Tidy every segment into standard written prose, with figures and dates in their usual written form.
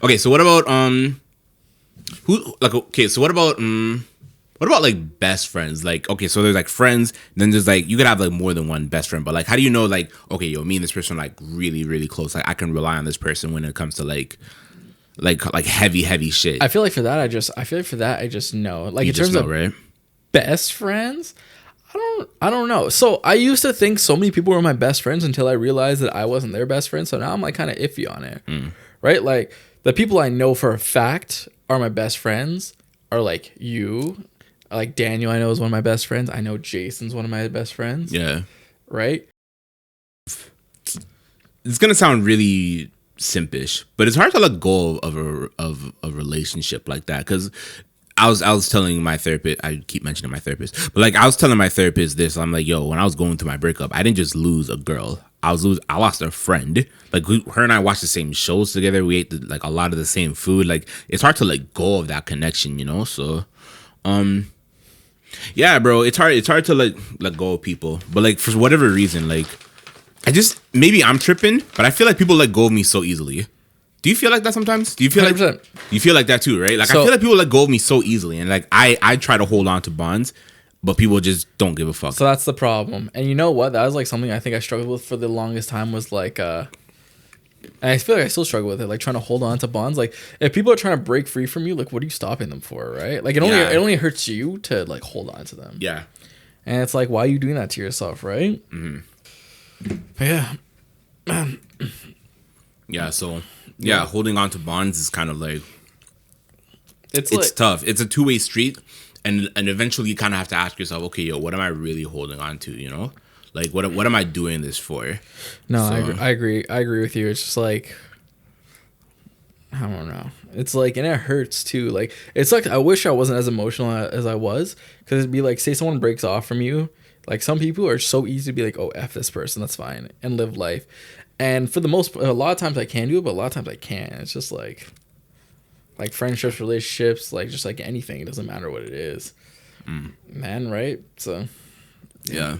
Okay, so what about what about like best friends? Like, okay, so there's like friends, then there's like you could have like more than one best friend, but like how do you know like, okay, yo, me and this person are like really, really close. Like I can rely on this person when it comes to like heavy shit. I feel like for that, I just know. Like You in just terms know, of right? best friends, I don't know. So I used to think so many people were my best friends until I realized that I wasn't their best friend. So now I'm like kind of iffy on it, right? Like the people I know for a fact are my best friends are like you, like Daniel. I know is one of my best friends. I know Jason's one of my best friends. Yeah. Right. It's gonna sound really simpish, but it's hard to let go of a relationship like that because I was telling my therapist, I keep mentioning my therapist, but like I was telling my therapist this, I'm like, yo, when I was going through my breakup, I didn't just lose a girl, I lost a friend. Like her and I watched the same shows together, we ate like a lot of the same food. Like it's hard to let go of that connection, you know. So, yeah, bro, it's hard to let go of people, but like for whatever reason, like maybe I'm tripping, but I feel like people let go of me so easily. Do you feel like that sometimes? Do you feel 100%. like you feel like that too, right? Like I feel like people let go of me so easily, and like I try to hold on to bonds, but people just don't give a fuck. So that's the problem. And you know what? That was like something I think I struggled with for the longest time was like and I feel like I still struggle with it, like trying to hold on to bonds. Like if people are trying to break free from you, like what are you stopping them for, right? Like it only hurts you to like hold on to them. Yeah. And it's like, why are you doing that to yourself, right? But yeah. Yeah, so holding on to bonds is kind of like it's like, tough. It's a two-way street, and eventually you kind of have to ask yourself, okay, yo, what am I really holding on to, you know? Like what am I doing this for? No, so, I agree with you. It's just like I don't know. It's like, and it hurts too. Like it's like I wish I wasn't as emotional as I was, because it'd be like, say someone breaks off from you. Like some people are so easy to be like, oh, F this person, that's fine, and live life. And for the most, a lot of times I can do it, but a lot of times I can't. It's just like friendships, relationships, like just like anything. It doesn't matter what it is, man. Right? So, yeah.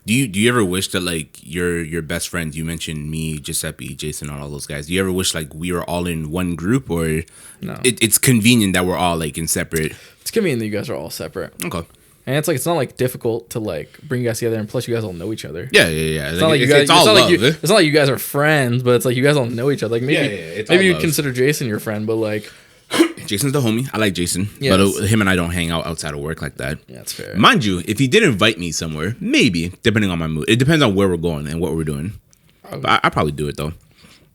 Do you ever wish that like your best friends? You mentioned me, Giuseppe, Jason, and all those guys. Do you ever wish like we were all in one group, or no? It's convenient that we're all like in separate. It's convenient that you guys are all separate. Okay. And it's like it's not like difficult to like bring you guys together, and plus you guys all know each other. Yeah. It's not like you guys. It's not like you guys are friends, but it's like you guys all know each other. Like maybe you consider Jason your friend, but like Jason's the homie. I like Jason, yes. But him and I don't hang out outside of work like that. Yeah, that's fair. Mind you, if he did invite me somewhere, maybe depending on my mood. It depends on where we're going and what we're doing. But I probably do it though.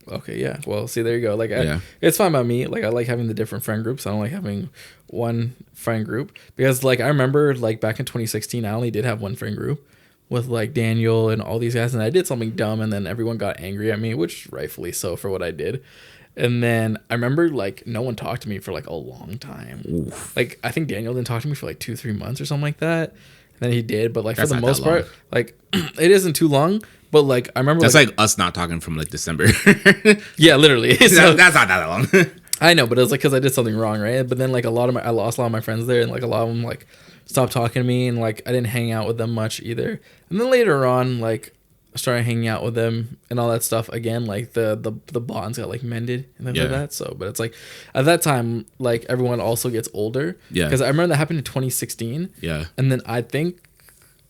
Okay, yeah. Well, see, there you go. Like, it's fine by me. Like, I like having the different friend groups. I don't like having one friend group because, like, I remember, like, back in 2016, I only did have one friend group with, like, Daniel and all these guys, and I did something dumb, and then everyone got angry at me, which rightfully so for what I did. And then I remember, like, no one talked to me for, like, a long time. Oof. Like, I think Daniel didn't talk to me for, like, 2-3 months or something like that. And then he did, but, like, That's for the not most that long. part, like, it isn't too long. But like I remember, that's like us not talking from like December. Yeah, literally. So, that's not that long. I know, but it was like because I did something wrong, right? But then like I lost a lot of my friends there, and like a lot of them like stopped talking to me, and like I didn't hang out with them much either. And then later on, like I started hanging out with them and all that stuff again. Like the bonds got like mended and things like that. So, but it's like at that time, like everyone also gets older. Yeah. Because I remember that happened in 2016. Yeah. And then I think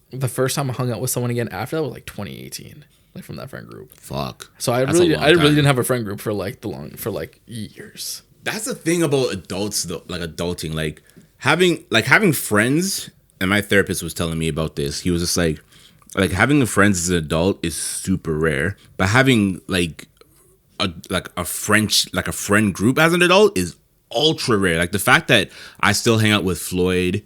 the first time I hung out with someone again after that was like 2018, like from that friend group. Fuck. So I really didn't have a friend group for like years. That's the thing about adults though, like adulting, like having friends. And my therapist was telling me about this. He was just like having friends as an adult is super rare, but having like a friend group as an adult is ultra rare. Like the fact that I still hang out with Floyd.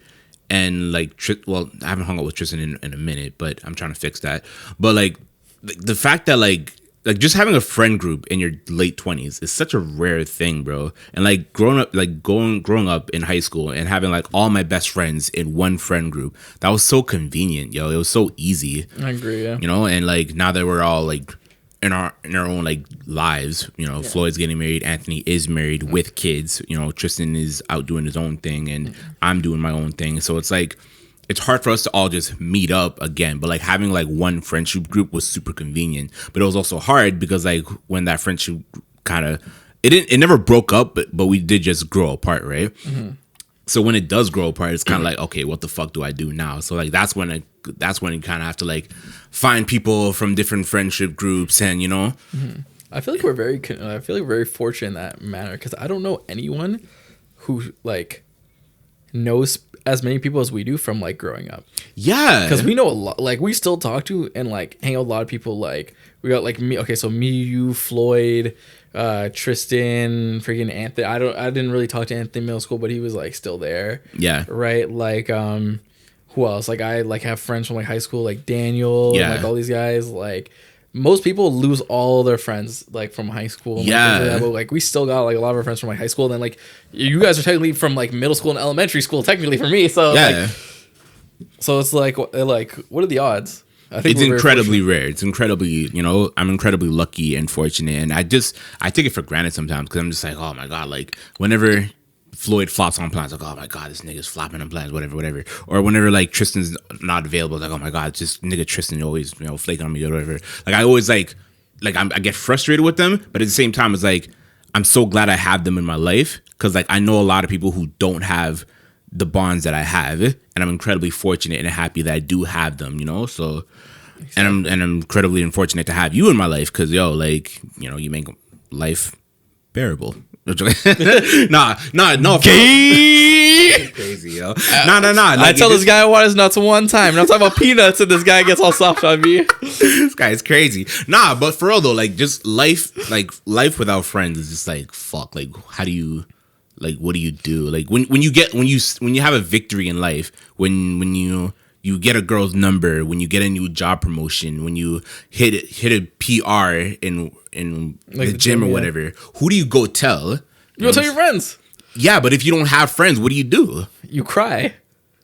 And like, I haven't hung out with Tristan in a minute, but I'm trying to fix that. But like, the fact that like just having a friend group in your late 20s is such a rare thing, bro. And like growing up in high school and having like all my best friends in one friend group, that was so convenient, yo. It was so easy. I agree, yeah. You know, and like now that we're all like in our own like lives, you know, Floyd's getting married, Anthony is married with kids, you know, Tristan is out doing his own thing and I'm doing my own thing. So it's like it's hard for us to all just meet up again, but like having like one friendship group was super convenient. But it was also hard because like when that friendship kind of it never broke up, but we did just grow apart, right? So when it does grow apart, it's kind of like, okay, what the fuck do I do now? So like that's when you kind of have to like find people from different friendship groups, and you know. I feel like we're very fortunate in that manner, because I don't know anyone who like knows as many people as we do from like growing up. Yeah, because we know a lot. Like we still talk to and like hang out with a lot of people. Like we got like me. Okay, so me, you, Floyd, Tristan, freaking Anthony. I didn't really talk to Anthony in middle school, but he was like still there. Yeah. Right. Like who else? Like I like have friends from like high school, like Daniel. Yeah. And, like all these guys. Like most people lose all their friends like from high school. And, Yeah. like, but like we still got like a lot of our friends from like high school. And then like you guys are technically from like middle school and elementary school technically for me. So yeah. like, so it's like what are the odds? I think It's incredibly rare. It's incredibly, you know, I'm incredibly lucky and fortunate, and I take it for granted sometimes, because I'm just like, oh my god, like whenever Floyd flops on plans, like, oh my god, this nigga's flopping on plans, whatever. Or whenever like Tristan's not available, like, oh my god, just nigga Tristan always, you know, flaking on me or whatever. Like I always like I get frustrated with them, but at the same time, it's like I'm so glad I have them in my life, because like I know a lot of people who don't have the bonds that I have, and I'm incredibly fortunate and happy that I do have them, you know. So, and I'm incredibly unfortunate to have you in my life, because yo, like, you know, you make life bearable. No, crazy, yo. No. Like, I tell this guy I want his nuts one time, and I'm talking about peanuts, and this guy gets all soft on me. This guy is crazy. Nah, but for real though, like just life without friends is just like fuck. Like, how do you? Like, what do you do? Like when you have a victory in life, when you get a girl's number, when you get a new job promotion, when you hit a PR in like the gym or whatever, who do you go tell? You go tell your friends. Yeah, but if you don't have friends, what do you do? You cry.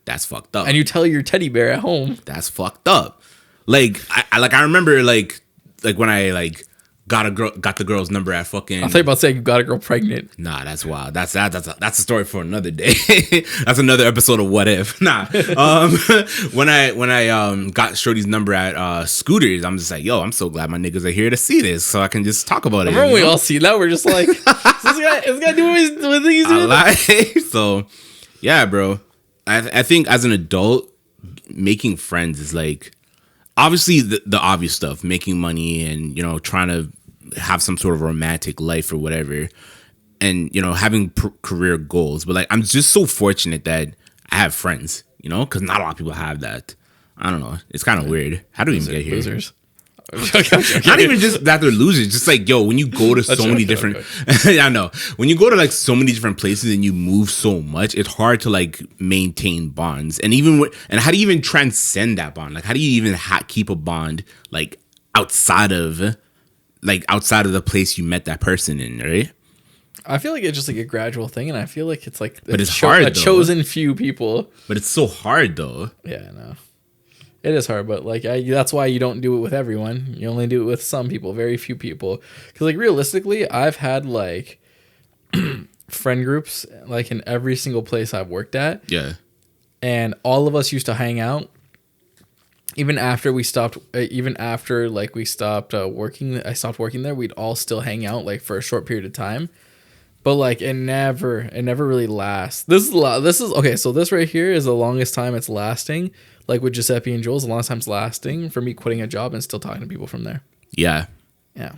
That's fucked up. And you tell your teddy bear at home. That's fucked up. Like I remember like when I like got the girl's number at fucking. I thought you about saying you got a girl pregnant. Nah, that's wild. That's a story for another day. That's another episode of What If. Nah. When I got Shorty's number at Scooters, I'm just like, yo, I'm so glad my niggas are here to see this, so I can just talk about it. Remember we all see that? We're just like, this guy doing what he's doing. So, yeah, bro. I think as an adult, making friends is like, obviously the obvious stuff, making money and, you know, trying to have some sort of romantic life or whatever, and, you know, having career goals. But like, I'm just so fortunate that I have friends, you know, because not a lot of people have that. I don't know. It's kind of weird. How do we even get here? Losers. Not even just that they're losers. Just like, yo, when you go to so many different, I know, when you go to like so many different places and you move so much, it's hard to like maintain bonds. And even and how do you even transcend that bond? Like, how do you even keep a bond like outside of the place you met that person in, right? I feel like it's just like a gradual thing, and I feel like it's like, but it's hard. A chosen few people. But it's so hard though. Yeah, I know. It is hard, but like that's why you don't do it with everyone. You only do it with some people, very few people. Because like realistically, I've had like friend groups like in every single place I've worked at. Yeah. And all of us used to hang out. Even after we stopped, we stopped working. I stopped working there. We'd all still hang out like for a short period of time. But like it never really lasts. This is okay. So this right here is the longest time it's lasting. Like with Giuseppe and Jules, the longest time it's lasting for me quitting a job and still talking to people from there. Yeah. Yeah.